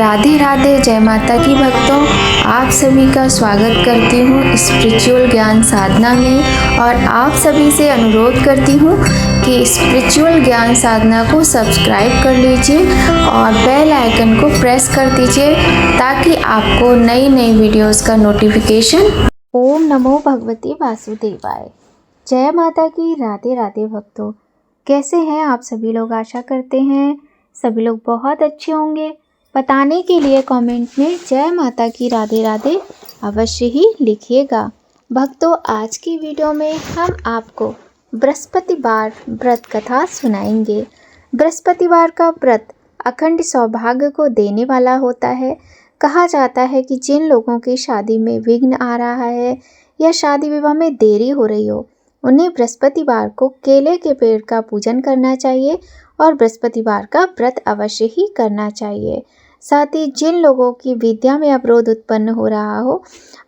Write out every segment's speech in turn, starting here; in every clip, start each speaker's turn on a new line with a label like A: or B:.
A: राधे राधे, जय माता की भक्तों। आप सभी का स्वागत करती हूँ स्पिरिचुअल ज्ञान साधना में और आप सभी से अनुरोध करती हूँ कि स्पिरिचुअल ज्ञान साधना को सब्सक्राइब कर लीजिए और बेल आइकन को प्रेस कर दीजिए ताकि आपको नई नई वीडियोस का नोटिफिकेशन। ओम नमो भगवते वासुदेवाय। जय माता की। राधे राधे भक्तों, कैसे हैं आप सभी लोग? आशा करते हैं सभी लोग बहुत अच्छे होंगे। बताने के लिए कमेंट में जय माता की राधे राधे अवश्य ही लिखिएगा। भक्तों, आज की वीडियो में हम आपको बृहस्पतिवार व्रत कथा सुनाएंगे। बृहस्पतिवार का व्रत अखंड सौभाग्य को देने वाला होता है। कहा जाता है कि जिन लोगों की शादी में विघ्न आ रहा है या शादी विवाह में देरी हो रही हो, उन्हें बृहस्पतिवार को केले के पेड़ का पूजन करना चाहिए और बृहस्पतिवार का व्रत अवश्य ही करना चाहिए। साथ ही जिन लोगों की विद्या में अवरोध उत्पन्न हो रहा हो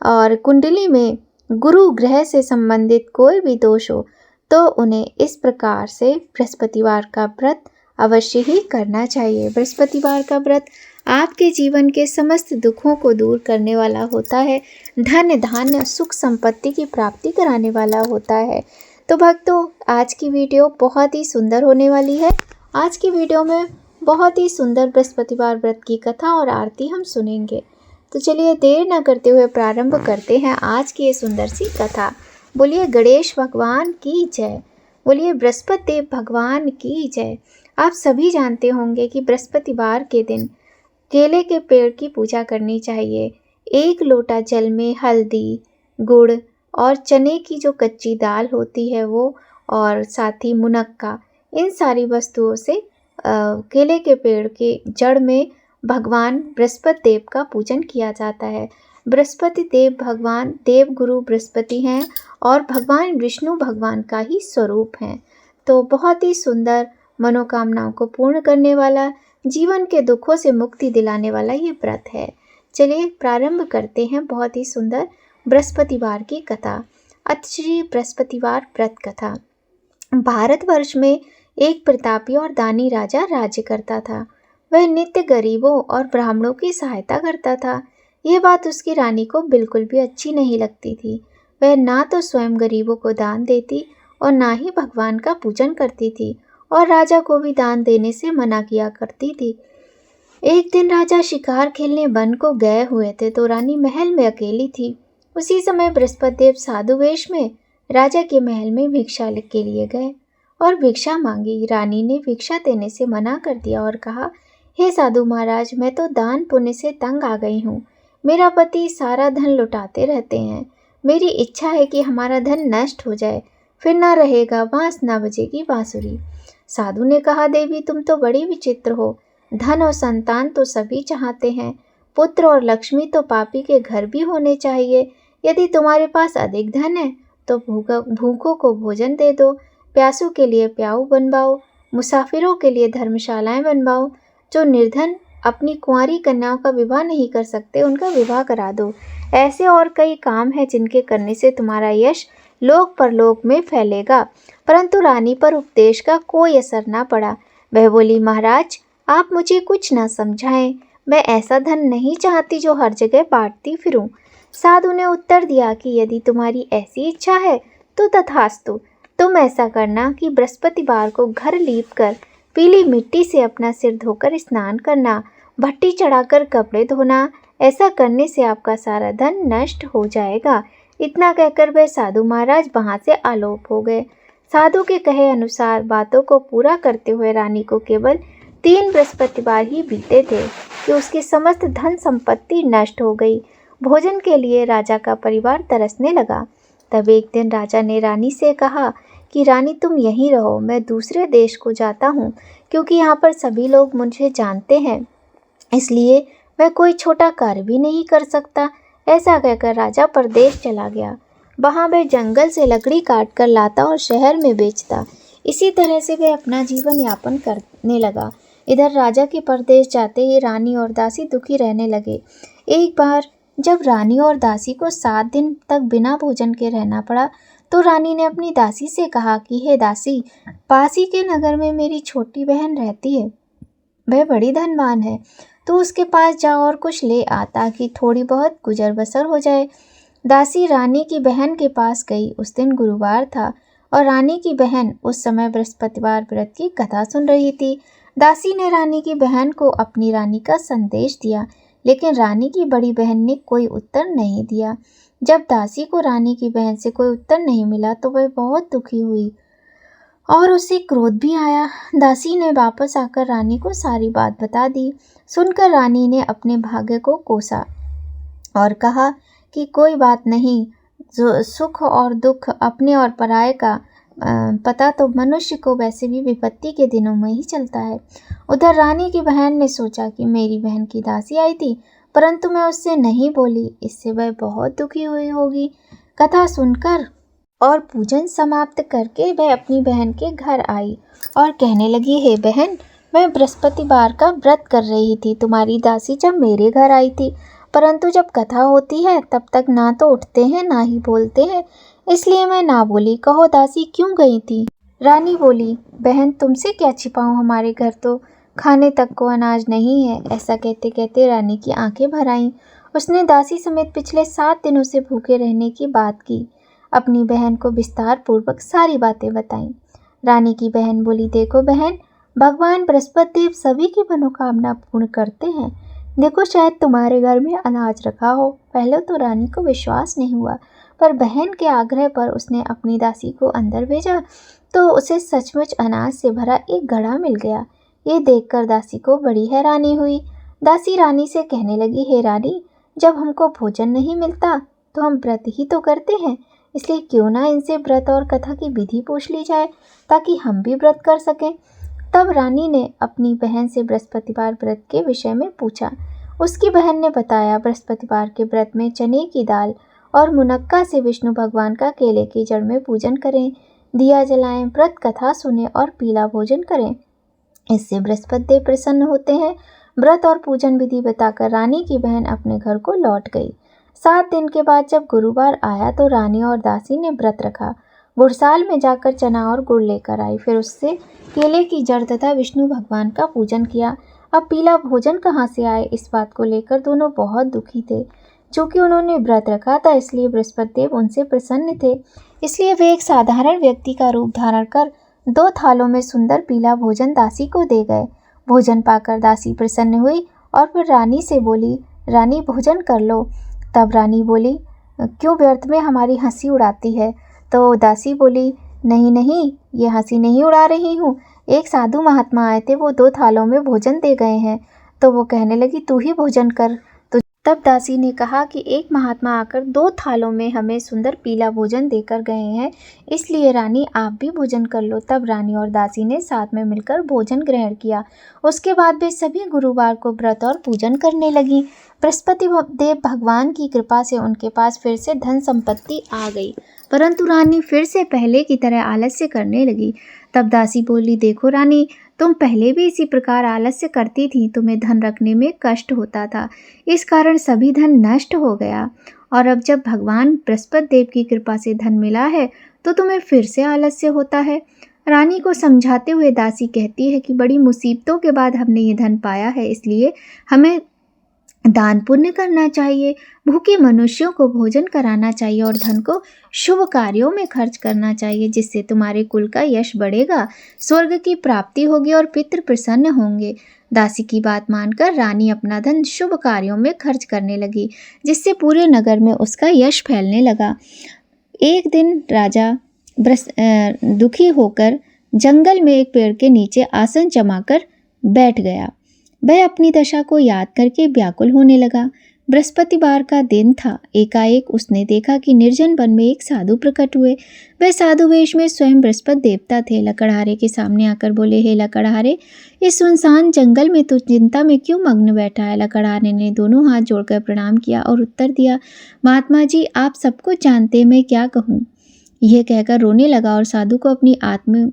A: और कुंडली में गुरु ग्रह से संबंधित कोई भी दोष हो, तो उन्हें इस प्रकार से बृहस्पतिवार का व्रत अवश्य ही करना चाहिए। बृहस्पतिवार का व्रत आपके जीवन के समस्त दुखों को दूर करने वाला होता है। धन धान्य सुख संपत्ति की प्राप्ति कराने वाला होता है। तो भक्तों, आज की वीडियो बहुत ही सुंदर होने वाली है। आज की वीडियो में बहुत ही सुंदर बृहस्पतिवार व्रत की कथा और आरती हम सुनेंगे। तो चलिए देर न करते हुए प्रारंभ करते हैं आज की ये सुंदर सी कथा। बोलिए गणेश भगवान की जय, बोलिए बृहस्पति देव भगवान की जय। आप सभी जानते होंगे कि बृहस्पतिवार के दिन केले के पेड़ की पूजा करनी चाहिए। 1 लोटा जल में हल्दी, गुड़ और चने की जो कच्ची दाल होती है वो, और साथ ही मुनक्का, इन सारी वस्तुओं से केले के पेड़ के जड़ में भगवान बृहस्पति देव का पूजन किया जाता है। बृहस्पति देव भगवान देव गुरु बृहस्पति हैं और भगवान विष्णु भगवान का ही स्वरूप हैं। तो बहुत ही सुंदर, मनोकामनाओं को पूर्ण करने वाला, जीवन के दुखों से मुक्ति दिलाने वाला ये व्रत है। चलिए प्रारंभ करते हैं बहुत ही सुंदर बृहस्पतिवार की कथा। अतिश्री बृहस्पतिवार व्रत कथा। भारतवर्ष में एक प्रतापी और दानी राजा राज्य करता था। वह नित्य गरीबों और ब्राह्मणों की सहायता करता था। यह बात उसकी रानी को बिल्कुल भी अच्छी नहीं लगती थी। वह ना तो स्वयं गरीबों को दान देती और ना ही भगवान का पूजन करती थी, और राजा को भी दान देने से मना किया करती थी। एक दिन राजा शिकार खेलने वन को गए हुए थे तो रानी महल में अकेली थी। उसी समय बृहस्पति देव साधु वेश में राजा के महल में भिक्षा के लिए गए और भिक्षा मांगी। रानी ने भिक्षा देने से मना कर दिया और कहा, हे साधु महाराज, मैं तो दान पुण्य से तंग आ गई हूँ। मेरा पति सारा धन लुटाते रहते हैं। मेरी इच्छा है कि हमारा धन नष्ट हो जाए, फिर ना रहेगा बांस ना बजेगी बांसुरी। साधु ने कहा, देवी तुम तो बड़ी विचित्र हो। धन और संतान तो सभी चाहते हैं, पुत्र और लक्ष्मी तो पापी के घर भी होने चाहिए। यदि तुम्हारे पास अधिक धन है तो भूखों को भोजन दे दो, प्यासों के लिए प्याऊ बनवाओ, मुसाफिरों के लिए धर्मशालाएं बनवाओ। जो निर्धन अपनी कुंवारी कन्याओं का विवाह नहीं कर सकते, उनका विवाह करा दो। ऐसे और कई काम हैं जिनके करने से तुम्हारा यश लोक परलोक में फैलेगा। परंतु रानी पर उपदेश का कोई असर ना पड़ा। वह बोली, महाराज आप मुझे कुछ ना समझाएं। मैं ऐसा धन नहीं चाहती जो हर जगह बांटती फिरूं। साधु ने उत्तर दिया कि यदि तुम्हारी ऐसी इच्छा है तो तथास्तु। तुम ऐसा करना कि बृहस्पतिवार को घर लीपकर पीली मिट्टी से अपना सिर धोकर स्नान करना, भट्टी चढ़ाकर कपड़े धोना। ऐसा करने से आपका सारा धन नष्ट हो जाएगा। इतना कहकर वह साधु महाराज वहां से आलोप हो गए। साधु के कहे अनुसार बातों को पूरा करते हुए रानी को केवल 3 बृहस्पतिवार ही बीते थे कि उसकी समस्त धन संपत्ति नष्ट हो गई। भोजन के लिए राजा का परिवार तरसने लगा। तब एक दिन राजा ने रानी से कहा कि रानी तुम यहीं रहो, मैं दूसरे देश को जाता हूँ, क्योंकि यहाँ पर सभी लोग मुझे जानते हैं, इसलिए मैं कोई छोटा कार्य भी नहीं कर सकता। ऐसा कहकर राजा परदेश चला गया। वहाँ वह जंगल से लकड़ी काट कर लाता और शहर में बेचता। इसी तरह से वह अपना जीवन यापन करने लगा। इधर राजा के परदेश जाते ही रानी और दासी दुखी रहने लगे। एक बार जब रानी और दासी को 7 दिन तक बिना भोजन के रहना पड़ा, तो रानी ने अपनी दासी से कहा कि हे दासी, पास ही के नगर में मेरी छोटी बहन रहती है, वह बड़ी धनवान है। तू उसके पास जा और कुछ ले आ ताकि थोड़ी बहुत गुजर बसर हो जाए। दासी रानी की बहन के पास गई। उस दिन गुरुवार था और रानी की बहन उस समय बृहस्पतिवार व्रत की कथा सुन रही थी। दासी ने रानी की बहन को अपनी रानी का संदेश दिया, लेकिन रानी की बड़ी बहन ने कोई उत्तर नहीं दिया। जब दासी को रानी की बहन से कोई उत्तर नहीं मिला तो वह बहुत दुखी हुई और उसे क्रोध भी आया। दासी ने वापस आकर रानी को सारी बात बता दी। सुनकर रानी ने अपने भाग्य को कोसा और कहा कि कोई बात नहीं, जो सुख और दुख अपने और पराये का पता तो मनुष्य को वैसे भी विपत्ति के दिनों में ही चलता है। उधर रानी की बहन ने सोचा कि मेरी बहन की दासी आई थी, परंतु मैं उससे नहीं बोली, इससे वह बहुत दुखी हुई होगी। कथा सुनकर और पूजन समाप्त करके वह अपनी बहन के घर आई और कहने लगी, हे बहन, मैं बृहस्पतिवार का व्रत कर रही थी। तुम्हारी दासी जब मेरे घर आई थी, परंतु जब कथा होती है तब तक ना तो उठते हैं ना ही बोलते हैं, इसलिए मैं ना बोली। कहो दासी क्यों गई थी? रानी बोली, बहन तुमसे क्या छिपाऊं, हमारे घर तो खाने तक को अनाज नहीं है। ऐसा कहते कहते रानी की आंखें भर आईं। उसने दासी समेत पिछले 7 दिनों से भूखे रहने की बात की, अपनी बहन को विस्तार पूर्वक सारी बातें बताईं। रानी की बहन बोली, देखो बहन, भगवान बृहस्पति देव सभी की मनोकामना पूर्ण करते हैं। देखो शायद तुम्हारे घर में अनाज रखा हो। पहले तो रानी को विश्वास नहीं हुआ, पर बहन के आग्रह पर उसने अपनी दासी को अंदर भेजा तो उसे सचमुच अनाज से भरा एक घड़ा मिल गया। ये देखकर दासी को बड़ी हैरानी हुई। दासी रानी से कहने लगी, हे रानी, जब हमको भोजन नहीं मिलता तो हम व्रत ही तो करते हैं, इसलिए क्यों ना इनसे व्रत और कथा की विधि पूछ ली जाए ताकि हम भी व्रत कर सकें। तब रानी ने अपनी बहन से बृहस्पतिवार व्रत के विषय में पूछा। उसकी बहन ने बताया, बृहस्पतिवार के व्रत में चने की दाल और मुनक्का से विष्णु भगवान का केले की जड़ में पूजन करें, दिया जलाएं, व्रत कथा सुने और पीला भोजन करें। इससे बृहस्पति देव प्रसन्न होते हैं। व्रत और पूजन विधि बताकर रानी की बहन अपने घर को लौट गई। 7 दिन के बाद जब गुरुवार आया तो रानी और दासी ने व्रत रखा। गुड़साल में जाकर चना और गुड़ लेकर आई, फिर उससे केले की जड़ तथा विष्णु भगवान का पूजन किया। अब पीला भोजन कहाँ से आए, इस बात को लेकर दोनों बहुत दुखी थे। चूँकि उन्होंने व्रत रखा था इसलिए बृहस्पति देव उनसे प्रसन्न थे, इसलिए वे एक साधारण व्यक्ति का रूप धारण कर 2 थालों में सुंदर पीला भोजन दासी को दे गए। भोजन पाकर दासी प्रसन्न हुई और फिर रानी से बोली, रानी भोजन कर लो। तब रानी बोली, क्यों व्यर्थ में हमारी हंसी उड़ाती है? तो दासी बोली, नहीं नहीं, ये हंसी नहीं उड़ा रही हूँ। एक साधु महात्मा आए थे, वो 2 थालों में भोजन दे गए हैं। तो वो कहने लगी, तू ही भोजन कर। तो तब दासी ने कहा कि एक महात्मा आकर 2 थालों में हमें सुंदर पीला भोजन देकर गए हैं, इसलिए रानी आप भी भोजन कर लो। तब रानी और दासी ने साथ में मिलकर भोजन ग्रहण किया। उसके बाद वे सभी गुरुवार को व्रत और पूजन करने लगी। बृहस्पति देव भगवान की कृपा से उनके पास फिर से धन संपत्ति आ गई, परंतु रानी फिर से पहले की तरह आलस्य करने लगी। तब दासी बोली, देखो रानी, तुम पहले भी इसी प्रकार आलस्य करती थी, तुम्हें धन रखने में कष्ट होता था, इस कारण सभी धन नष्ट हो गया, और अब जब भगवान बृहस्पति देव की कृपा से धन मिला है तो तुम्हें फिर से आलस्य होता है। रानी को समझाते हुए दासी कहती है कि बड़ी मुसीबतों के बाद हमने ये धन पाया है, इसलिए हमें दान पुण्य करना चाहिए, भूखे मनुष्यों को भोजन कराना चाहिए और धन को शुभ कार्यों में खर्च करना चाहिए, जिससे तुम्हारे कुल का यश बढ़ेगा, स्वर्ग की प्राप्ति होगी और पितृ प्रसन्न होंगे। दासी की बात मानकर रानी अपना धन शुभ कार्यों में खर्च करने लगी, जिससे पूरे नगर में उसका यश फैलने लगा। एक दिन राजा दुखी होकर जंगल में एक पेड़ के नीचे आसन जमाकर बैठ गया। वह अपनी दशा को याद करके व्याकुल होने लगा। बृहस्पतिवार का दिन था। एकाएक उसने देखा कि निर्जन वन में एक साधु प्रकट हुए। वह साधु वेश में स्वयं बृहस्पति देवता थे। लकड़हारे के सामने आकर बोले, हे लकड़हारे, इस सुनसान जंगल में तू चिंता में क्यों मग्न बैठा है? लकड़हारे ने दोनों हाथ जोड़कर प्रणाम किया और उत्तर दिया, महात्मा जी, आप सब कुछ जानते हैं, मैं क्या कहूँ? यह कहकर रोने लगा और साधु को अपनी आत्म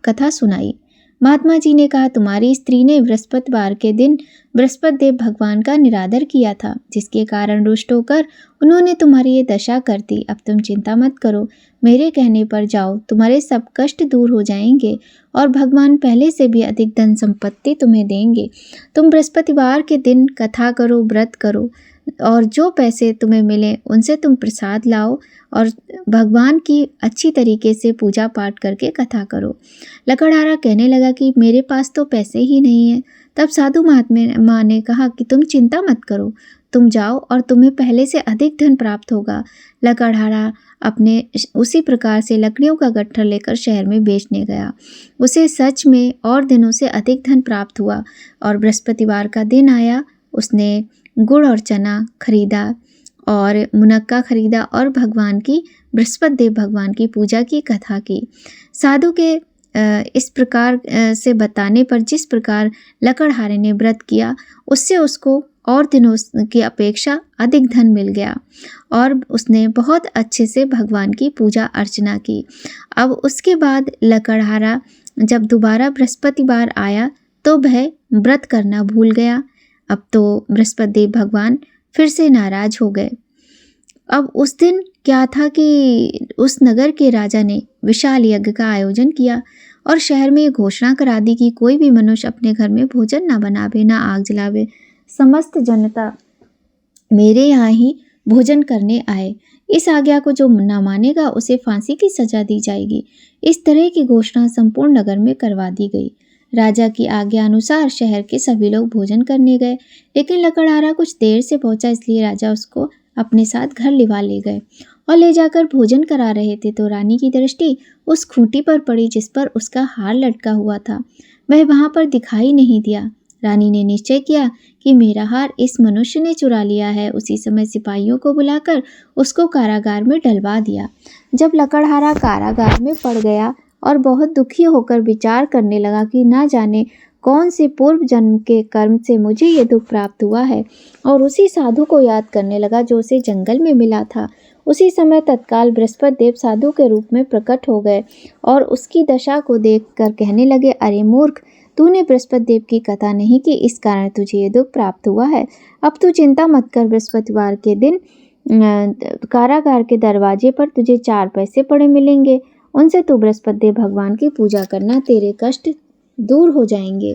A: कथा सुनाई। महात्मा जी ने कहा, तुम्हारी स्त्री ने बृहस्पतिवार के दिन बृहस्पति देव भगवान का निरादर किया था, जिसके कारण रुष्ट होकर उन्होंने तुम्हारी ये दशा कर दी। अब तुम चिंता मत करो, मेरे कहने पर जाओ, तुम्हारे सब कष्ट दूर हो जाएंगे और भगवान पहले से भी अधिक धन संपत्ति तुम्हें देंगे। तुम बृहस्पतिवार के दिन कथा करो, व्रत करो और जो पैसे तुम्हें मिले उनसे तुम प्रसाद लाओ और भगवान की अच्छी तरीके से पूजा पाठ करके कथा करो। लकड़हारा कहने लगा कि मेरे पास तो पैसे ही नहीं है। तब साधु महात्मा ने कहा कि तुम चिंता मत करो, तुम जाओ और तुम्हें पहले से अधिक धन प्राप्त होगा। लकड़हारा अपने उसी प्रकार से लकड़ियों का गट्ठर लेकर शहर में बेचने गया। उसे सच में और दिनों से अधिक धन प्राप्त हुआ और बृहस्पतिवार का दिन आया। उसने गुड़ और चना खरीदा और मुनक्का खरीदा और भगवान की बृहस्पति देव भगवान की पूजा की कथा की। साधु के इस प्रकार से बताने पर जिस प्रकार लकड़हारे ने व्रत किया, उससे उसको और दिनों की अपेक्षा अधिक धन मिल गया और उसने बहुत अच्छे से भगवान की पूजा अर्चना की। अब उसके बाद लकड़हारा जब दोबारा बृहस्पतिवार आया तो वह व्रत करना भूल गया। अब तो बृहस्पति देव भगवान फिर से नाराज हो गए। अब उस दिन क्या था कि उस नगर के राजा ने विशाल यज्ञ का आयोजन किया और शहर में ये घोषणा करा दी कि कोई भी मनुष्य अपने घर में भोजन ना बनावे, ना आग जलावे, समस्त जनता मेरे यहाँ ही भोजन करने आए। इस आज्ञा को जो न मानेगा उसे फांसी की सजा दी जाएगी। इस तरह की घोषणा संपूर्ण नगर में करवा दी गई। राजा की आज्ञा अनुसार शहर के सभी लोग भोजन करने गए, लेकिन लकड़हारा कुछ देर से पहुंचा, इसलिए राजा उसको अपने साथ घर लिवा ले गए और ले जाकर भोजन करा रहे थे तो रानी की दृष्टि उस खूंटी पर पड़ी जिस पर उसका हार लटका हुआ था। वह वहां पर दिखाई नहीं दिया। रानी ने निश्चय किया कि मेरा हार इस मनुष्य ने चुरा लिया है। उसी समय सिपाहियों को बुलाकर उसको कारागार में डलवा दिया। जब लकड़हारा कारागार में पड़ गया और बहुत दुखी होकर विचार करने लगा कि ना जाने कौन से पूर्व जन्म के कर्म से मुझे ये दुख प्राप्त हुआ है, और उसी साधु को याद करने लगा जो उसे जंगल में मिला था। उसी समय तत्काल बृहस्पति देव साधु के रूप में प्रकट हो गए और उसकी दशा को देखकर कहने लगे, अरे मूर्ख, तूने बृहस्पति देव की कथा नहीं की, इस कारण तुझे ये दुख प्राप्त हुआ है। अब तू चिंता मत कर, बृहस्पतिवार के दिन कारागार के दरवाजे पर तुझे 4 पैसे पड़े मिलेंगे, उनसे तू बृहस्पति देव भगवान की पूजा करना, तेरे कष्ट दूर हो जाएंगे।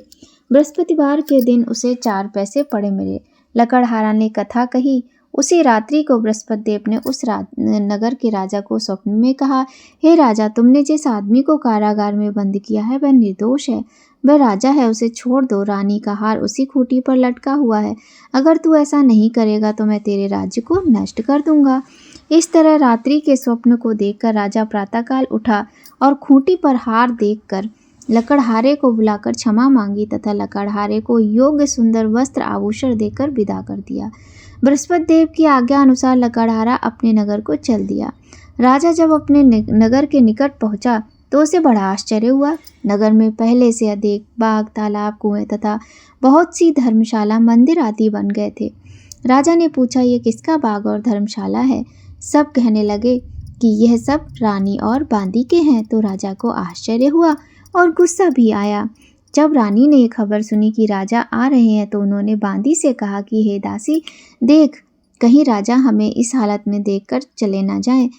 A: बृहस्पतिवार के दिन उसे 4 पैसे पड़े मिले। लकड़हारा ने कथा कही। उसी रात्रि को बृहस्पति देव ने उस नगर के राजा को स्वप्न में कहा, हे राजा, तुमने जिस आदमी को कारागार में बंद किया है वह निर्दोष है, वह राजा है, उसे छोड़ दो। रानी का हार उसी खूंटी पर लटका हुआ है। अगर तू ऐसा नहीं करेगा तो मैं तेरे राज्य को नष्ट कर दूंगा। इस तरह रात्रि के स्वप्न को देखकर राजा प्रातःकाल उठा और खूंटी पर हार देखकर लकड़हारे को बुलाकर क्षमा मांगी तथा लकड़हारे को योग्य सुंदर वस्त्र आभूषण देकर विदा कर दिया। बृहस्पति देव की आज्ञा अनुसार लकड़हारा अपने नगर को चल दिया। राजा जब अपने नगर के निकट पहुंचा तो उसे बड़ा आश्चर्य हुआ। नगर में पहले से अधिक बाग, तालाब, कुएं तथा बहुत सी धर्मशाला, मंदिर आदि बन गए थे। राजा ने पूछा, ये किसका बाग और धर्मशाला है? सब कहने लगे कि यह सब रानी और बांदी के हैं। तो राजा को आश्चर्य हुआ और गुस्सा भी आया। जब रानी ने ये खबर सुनी कि राजा आ रहे हैं तो उन्होंने बांदी से कहा कि हे दासी, देख, कहीं राजा हमें इस हालत में देखकर चले ना जाएं,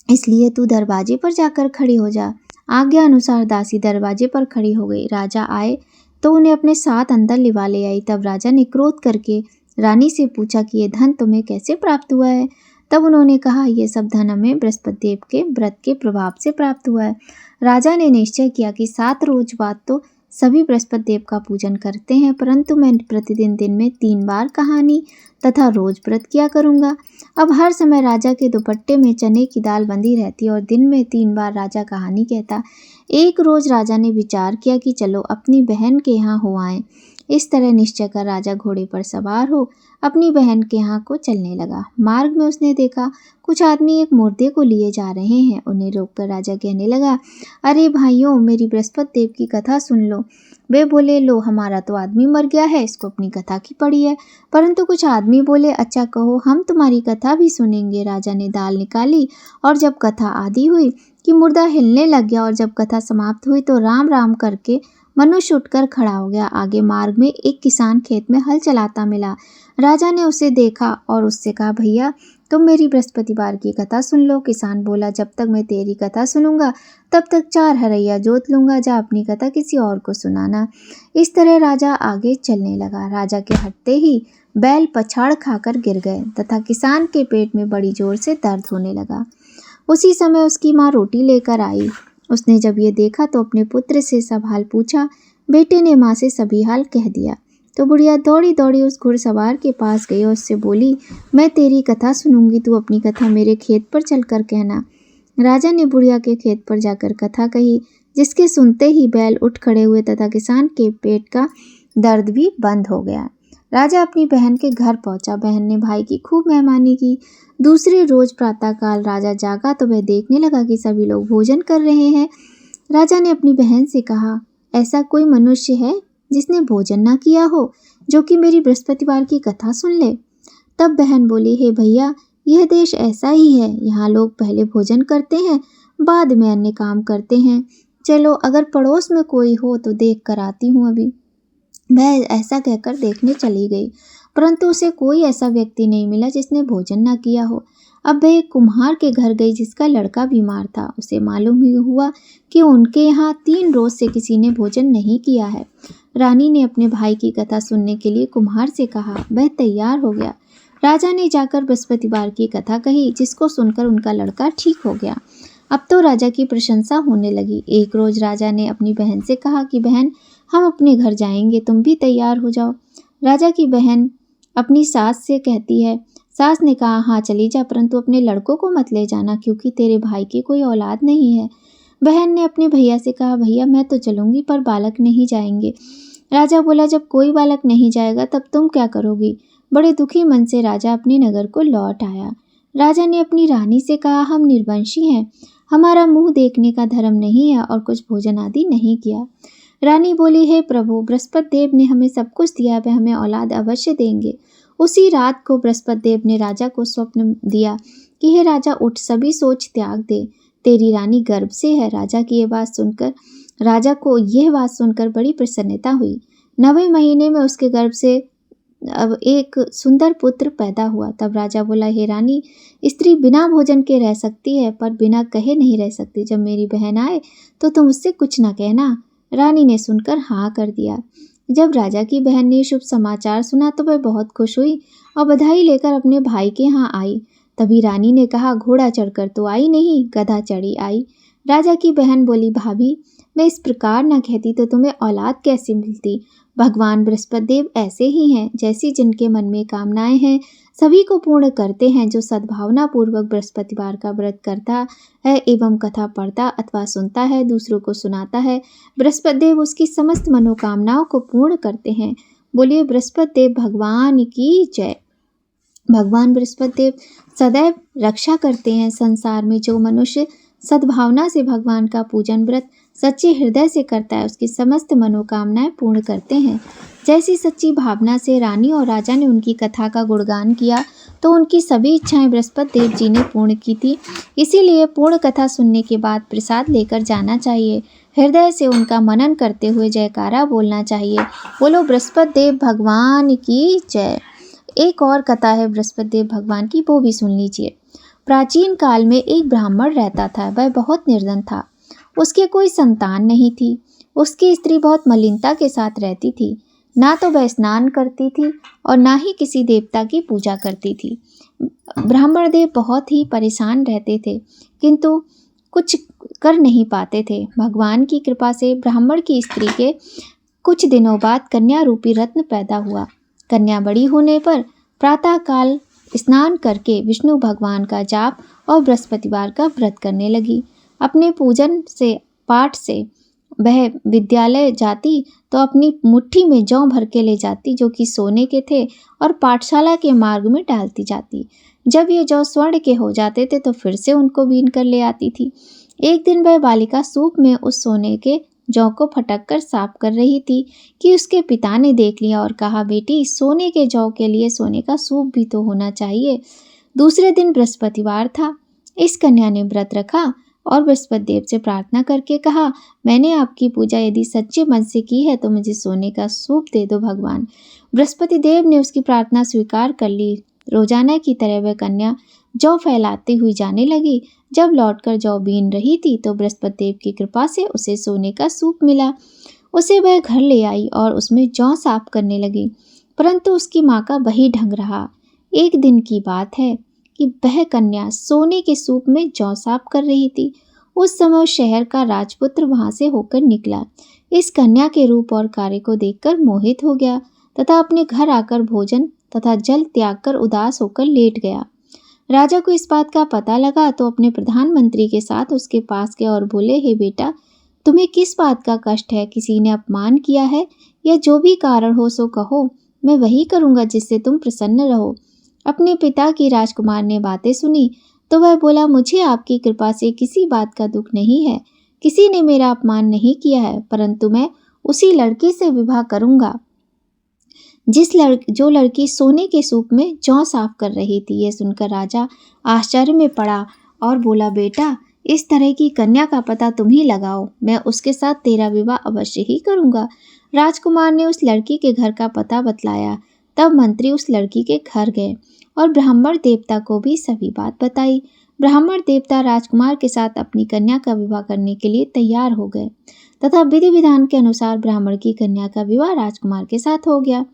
A: इसलिए तू दरवाजे पर जाकर खड़ी हो जा। आज्ञा अनुसार दासी दरवाजे पर खड़ी हो गई। राजा आए तो उन्हें अपने साथ अंदर लिवा ले आई। तब राजा ने क्रोध करके रानी से पूछा कि ये धन तुम्हें कैसे प्राप्त हुआ है? तब उन्होंने कहा, ये सब धन हमें बृहस्पति देव के व्रत के प्रभाव से प्राप्त हुआ है। राजा ने निश्चय किया कि 7 रोज बाद तो सभी बृहस्पति देव का पूजन करते हैं, परंतु मैं प्रतिदिन दिन में 3 बार कहानी तथा रोज व्रत किया करूँगा। अब हर समय राजा के दुपट्टे में चने की दाल बंधी रहती और दिन में 3 बार राजा कहानी कहता। एक रोज राजा ने विचार किया कि चलो अपनी बहन के यहाँ हो आएं। इस तरह निश्चय कर राजा घोड़े पर सवार हो अपनी बहन के यहाँ को चलने लगा। मार्ग में उसने देखा कुछ आदमी एक मुर्दे को लिए जा रहे हैं। उन्हें रोककर राजा कहने लगा, अरे भाइयों, मेरी बृहस्पति देव की कथा सुन लो। वे बोले, लो, हमारा तो आदमी मर गया है, इसको अपनी कथा की पड़ी है। परंतु कुछ आदमी बोले, अच्छा कहो, हम तुम्हारी कथा भी सुनेंगे। राजा ने दाल निकाली और जब कथा आदि हुई कि कि मुर्दा हिलने लग गया और जब कथा समाप्त हुई तो राम राम करके मनुष्य उठकर खड़ा हो गया। आगे मार्ग में एक किसान खेत में हल चलाता मिला। राजा ने उसे देखा और उससे कहा, भैया तुम मेरी बृहस्पतिवार की कथा सुन लो। किसान बोला, जब तक मैं तेरी कथा सुनूंगा तब तक 4 हरैया जोत लूंगा, जा अपनी कथा किसी और को सुनाना। इस तरह राजा आगे चलने लगा। राजा के हटते ही बैल पछाड़ खाकर गिर गए तथा किसान के पेट में बड़ी जोर से दर्द होने लगा। उसी समय उसकी माँ रोटी लेकर आई। उसने जब ये देखा तो अपने पुत्र से सब हाल पूछा। बेटे ने माँ से सभी हाल कह दिया तो बुढ़िया दौड़ी दौड़ी उस घुड़सवार के पास गई और उससे बोली, मैं तेरी कथा सुनूंगी, तू अपनी कथा मेरे खेत पर चलकर कहना। राजा ने बुढ़िया के खेत पर जाकर कथा कही, जिसके सुनते ही बैल उठ खड़े हुए तथा किसान के पेट का दर्द भी बंद हो गया। राजा अपनी बहन के घर पहुंचा। बहन ने भाई की खूब मेहमानी की। दूसरे रोज प्रातःकाल राजा जागा तो वह देखने लगा कि सभी लोग भोजन कर रहे हैं। राजा ने अपनी बहन से कहा, ऐसा कोई मनुष्य है जिसने भोजन ना किया हो, जो कि मेरी बृहस्पतिवार की कथा सुन ले। तब बहन बोली, हे भैया, यह देश ऐसा ही है। यहाँ लोग पहले भोजन करते हैं, बाद में अन्य काम करते हैं। चलो, अगर पड़ोस में कोई हो तो देख कर आती हूँ अभी। वह ऐसा कहकर देखने चली गई, परंतु उसे कोई ऐसा व्यक्ति नहीं मिला जिसने भोजन ना किया हो। अब वह एक कुम्हार के घर गई जिसका लड़का बीमार था। उसे मालूम ही हुआ कि उनके यहाँ 3 रोज से किसी ने भोजन नहीं किया है। रानी ने अपने भाई की कथा सुनने के लिए कुम्हार से कहा। वह तैयार हो गया। राजा ने जाकर बृहस्पतिवार की कथा कही, जिसको सुनकर उनका लड़का ठीक हो गया। अब तो राजा की प्रशंसा होने लगी। एक रोज राजा ने अपनी बहन से कहा कि बहन, हम अपने घर जाएंगे, तुम भी तैयार हो जाओ। राजा की बहन अपनी सास से कहती है। सास ने कहा, हाँ चली जा, परंतु अपने लड़कों को मत ले जाना, क्योंकि तेरे भाई की कोई औलाद नहीं है। बहन ने अपने भैया से कहा, भैया मैं तो चलूंगी पर बालक नहीं जाएंगे। राजा बोला, जब कोई बालक नहीं जाएगा तब तुम क्या करोगी। बड़े दुखी मन से राजा अपने नगर को लौट आया। राजा ने अपनी रानी से कहा, हम निर्वंशी हैं, हमारा मुंह देखने का धर्म नहीं है और कुछ भोजन आदि नहीं किया। रानी बोली, हे प्रभु, बृहस्पति देव ने हमें सब कुछ दिया, वह हमें औलाद अवश्य देंगे। उसी रात को बृहस्पति देव ने राजा को स्वप्न दिया कि हे राजा, उठ, सभी सोच त्याग दे, तेरी रानी गर्भ से है। राजा को यह बात सुनकर बड़ी प्रसन्नता हुई। 9वें महीने में उसके गर्भ से अब एक सुंदर पुत्र पैदा हुआ। तब राजा बोला, हे रानी, स्त्री बिना भोजन के रह सकती है पर बिना कहे नहीं रह सकती। जब मेरी बहन आए तो तुम उससे कुछ न कहना। रानी ने सुनकर हाँ कर दिया। जब राजा की बहन ने शुभ समाचार सुना तो वह बहुत खुश हुई और बधाई लेकर अपने भाई के यहाँ आई। तभी रानी ने कहा, घोड़ा चढ़कर तो आई नहीं, गधा चढ़ी आई। राजा की बहन बोली, भाभी, मैं इस प्रकार न कहती तो तुम्हें औलाद कैसे मिलती। भगवान बृहस्पति देव ऐसे ही हैं, जैसी जिनके मन में कामनाएं हैं सभी को पूर्ण करते हैं। जो सद्भावना पूर्वक बृहस्पतिवार का व्रत करता है एवं कथा पढ़ता अथवा सुनता है, दूसरों को सुनाता है, बृहस्पति देव उसकी समस्त मनोकामनाओं को पूर्ण करते हैं। बोलिए बृहस्पति देव भगवान की जय। भगवान बृहस्पति देव सदैव रक्षा करते हैं। संसार में जो मनुष्य सद्भावना से भगवान का पूजन व्रत सच्चे हृदय से करता है, उसकी समस्त मनोकामनाएं पूर्ण करते हैं। जैसी सच्ची भावना से रानी और राजा ने उनकी कथा का गुणगान किया तो उनकी सभी इच्छाएं बृहस्पति देव जी ने पूर्ण की थी। इसीलिए पूर्ण कथा सुनने के बाद प्रसाद लेकर जाना चाहिए। हृदय से उनका मनन करते हुए जयकारा बोलना चाहिए। बोलो बृहस्पति देव भगवान की जय। एक और कथा है बृहस्पति देव भगवान की, वो भी सुन लीजिए। प्राचीन काल में एक ब्राह्मण रहता था। वह बहुत निर्धन था। उसके कोई संतान नहीं थी। उसकी स्त्री बहुत मलिनता के साथ रहती थी। ना तो वह स्नान करती थी और ना ही किसी देवता की पूजा करती थी। ब्राह्मण देव बहुत ही परेशान रहते थे, किंतु कुछ कर नहीं पाते थे। भगवान की कृपा से ब्राह्मण की स्त्री के कुछ दिनों बाद कन्या रूपी रत्न पैदा हुआ। कन्या बड़ी होने पर प्रातःकाल स्नान करके विष्णु भगवान का जाप और बृहस्पतिवार का व्रत करने लगी। अपने पूजन से पाठ से वह विद्यालय जाती तो अपनी मुट्ठी में जौ भर के ले जाती, जो कि सोने के थे, और पाठशाला के मार्ग में डालती जाती। जब ये जौ स्वर्ण के हो जाते थे तो फिर से उनको बीन कर ले आती थी। एक दिन वह बालिका सूप में उस सोने के जौ को फटक कर साफ कर रही थी कि उसके पिता ने देख लिया और कहा, बेटी, सोने के जौ के लिए सोने का सूप भी तो होना चाहिए। दूसरे दिन बृहस्पतिवार था। इस कन्या ने व्रत रखा। और बृहस्पति देव से प्रार्थना करके कहा, मैंने आपकी पूजा यदि सच्चे मन से की है तो मुझे सोने का सूप दे दो भगवान। बृहस्पति देव ने उसकी प्रार्थना स्वीकार कर ली। रोजाना की तरह वह कन्या जौ फैलाती हुई जाने लगी। जब लौटकर जौ बीन रही थी तो बृहस्पति देव की कृपा से उसे सोने का सूप मिला। उसे वह घर ले आई और उसमें जौ साफ करने लगी, परंतु उसकी माँ का वही ढंग रहा। एक दिन की बात है कि वह कन्या सोने के सूप में जौ साफ कर रही थी। उस समय शहर का राजपुत्र वहां से होकर निकला। इस कन्या के रूप और कार्य को देखकर मोहित हो गया तथा अपने घर आकर भोजन तथा जल त्याग कर उदास होकर लेट गया। राजा को इस बात का पता लगा तो अपने प्रधानमंत्री के साथ उसके पास गया और बोले, हे बेटा, तुम्हें किस बात का कष्ट है? किसी ने अपमान किया है या जो भी कारण हो सो कहो, मैं वही करूँगा जिससे तुम प्रसन्न रहो। अपने पिता की राजकुमार ने बातें सुनी तो वह बोला, मुझे आपकी कृपा से किसी बात का दुख नहीं है। किसी ने मेरा अपमान नहीं किया है, परंतु मैं उसी लड़की से विवाह करूँगा जो लड़की सोने के सूप में जौ साफ कर रही थी। यह सुनकर राजा आश्चर्य में पड़ा और बोला, बेटा, इस तरह की कन्या का पता तुम ही लगाओ, मैं उसके साथ तेरा विवाह अवश्य ही करूँगा। राजकुमार ने उस लड़की के घर का पता बतलाया। तब मंत्री उस लड़की के घर गए और ब्राह्मण देवता को भी सभी बात बताई। ब्राह्मण देवता राजकुमार के साथ अपनी कन्या का विवाह करने के लिए तैयार हो गए तथा विधि विधान के अनुसार ब्राह्मण की कन्या का विवाह राजकुमार के साथ हो गया।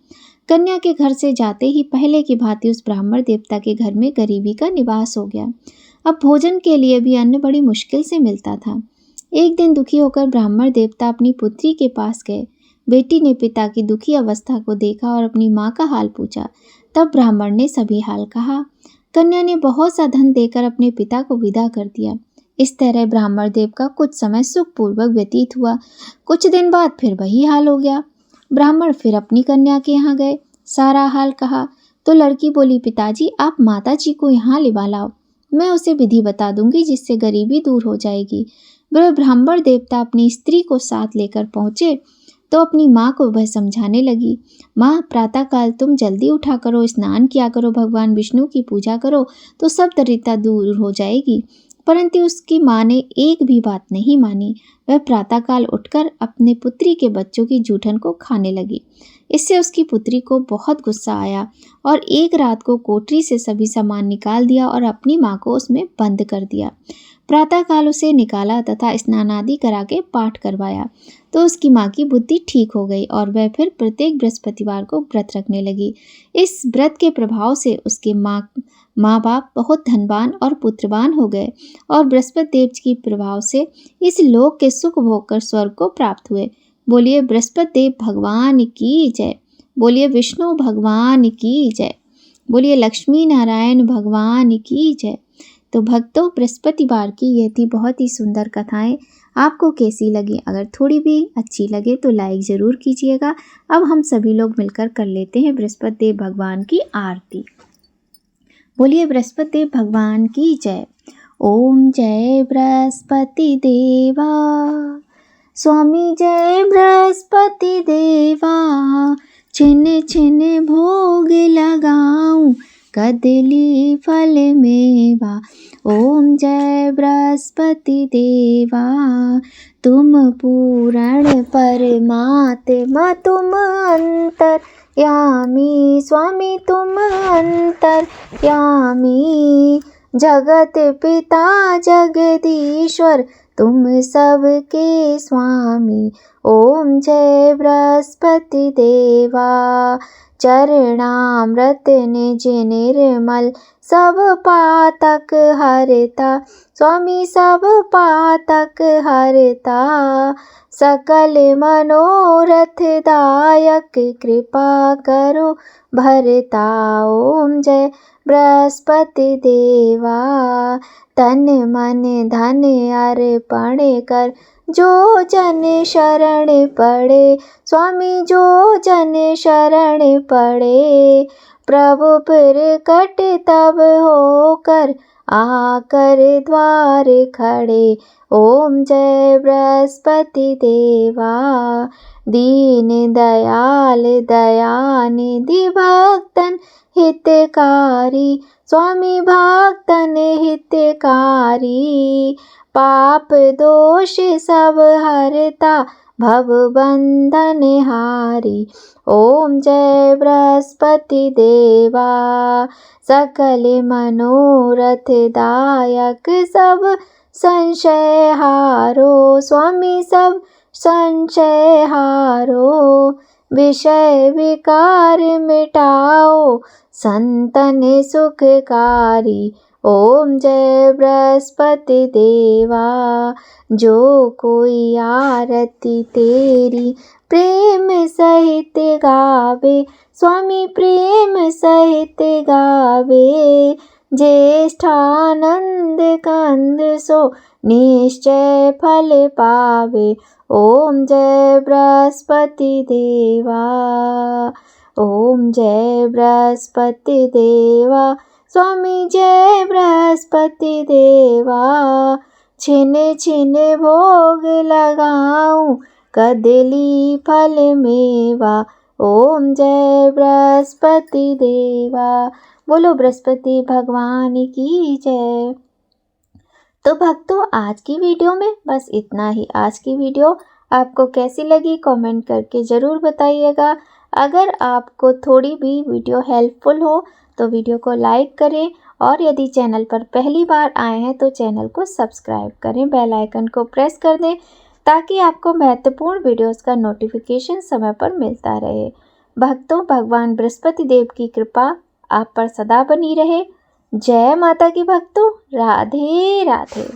A: कन्या के घर से जाते ही पहले की भांति उस ब्राह्मण देवता के घर में गरीबी का निवास हो गया। अब भोजन के लिए भी अन्न बड़ी मुश्किल से मिलता था। एक दिन दुखी होकर ब्राह्मण देवता अपनी पुत्री के पास गए। बेटी ने पिता की दुखी अवस्था को देखा और अपनी माँ का हाल पूछा। तब ब्राह्मण ने सभी हाल कहा। कन्या ने बहुत सा धन देकर अपने पिता को विदा कर दिया। इस तरह ब्राह्मण देव का कुछ समय सुखपूर्वक व्यतीत हुआ। कुछ दिन बाद फिर वही हाल हो गया। ब्राह्मण फिर अपनी कन्या के यहाँ गए, सारा हाल कहा तो लड़की बोली, पिताजी, आप माता जी को यहाँ लिवा लाओ, मैं उसे विधि बता दूंगी जिससे गरीबी दूर हो जाएगी। वह ब्राह्मण देवता अपनी स्त्री को साथ लेकर पहुँचे तो अपनी माँ को वह समझाने लगी, माँ, प्रातःकाल तुम जल्दी उठा करो, स्नान किया करो, भगवान विष्णु की पूजा करो तो सब दरिद्रता दूर हो जाएगी। परंतु उसकी माँ ने एक भी बात नहीं मानी। वह प्रातःकाल उठकर अपने पुत्री के बच्चों की जूठन को खाने लगी। इससे उसकी पुत्री को बहुत गुस्सा आया और एक रात को कोठरी से सभी सामान निकाल दिया और अपनी माँ को उसमें बंद कर दिया। प्रातःकाल उसे निकाला तथा स्नान आदि करा के पाठ करवाया तो उसकी माँ की बुद्धि ठीक हो गई और वह फिर प्रत्येक बृहस्पतिवार को व्रत रखने लगी। इस व्रत के प्रभाव से उसके माँ बाप बहुत धनवान और पुत्रवान हो गए और बृहस्पति देव के प्रभाव से इस लोक के सुख भोग कर स्वर्ग को प्राप्त हुए। बोलिए प्रबृहस्पति देव भगवान की जय। बोलिए विष्णु भगवान की जय। बोलिए लक्ष्मी नारायण भगवान की जय। तो भक्तों, बृहस्पतिवार की यह थी बहुत ही सुंदर कथाएं। आपको कैसी लगी? अगर थोड़ी भी अच्छी लगे तो लाइक ज़रूर कीजिएगा। अब हम सभी लोग मिलकर कर लेते हैं बृहस्पति देव भगवान की आरती। बोलिए बृहस्पति देव भगवान की जय। ओम जय बृहस्पति देवा, स्वामी जय बृहस्पति देवा, छिन छिन भोग लगाऊं, कदली फल मेवा। ओम जय बृहस्पति देवा, तुम पूर्ण परमात्मा, तुम अंतर्यामी, स्वामी तुम अंतर्यामी, जगत पिता जगदीश्वर, तुम सबके स्वामी। ओम जय बृहस्पति देवा, चरणामृत निज निर्मल, सब पातक हरता, स्वामी सब पातक हरता, सकल मनोरथ दायक, कृपा करो भरता। ओम जय बृहस्पति देवा, तन मन धन अर्पण कर, जो जन शरण पड़े, स्वामी जो जन शरण पड़े, प्रभु प्रकट तब होकर, आकर द्वार खड़े। ओम जय बृहस्पति देवा, दीन दयाल दयानिधि, भक्तन हितकारी, स्वामी भक्तन हितकारी, पाप दोष सब हरता भव बंधन हारी। ओम जय बृहस्पति देवा सकल मनोरथ दायक सब संशय हारो। स्वामी सब संशय हारो। विषय विकार मिटाओ संतन सुखकारी। ओम जय बृहस्पति देवा जो कोई आरती तेरी प्रेम सहित गावे। स्वामी प्रेम सहित गावे। ज्येष्ठानंद कंद सो निश्चय फल पावे। ओम जय बृहस्पति देवा। ओम जय बृहस्पति देवा। स्वामी जय बृहस्पति देवा। छिन छिन भोग लगाऊं कदली फल मेवा। ओम जय बृहस्पति देवा। बोलो बृहस्पति भगवान की जय। तो भक्तों आज की वीडियो में बस इतना ही। आज की वीडियो आपको कैसी लगी कमेंट करके ज़रूर बताइएगा। अगर आपको थोड़ी भी वीडियो हेल्पफुल हो तो वीडियो को लाइक करें और यदि चैनल पर पहली बार आए हैं तो चैनल को सब्सक्राइब करें, बेल आइकन को प्रेस कर दें ताकि आपको महत्वपूर्ण वीडियोस का नोटिफिकेशन समय पर मिलता रहे। भक्तों भगवान बृहस्पति देव की कृपा आप पर सदा बनी रहे। जय माता की भक्तों। राधे राधे।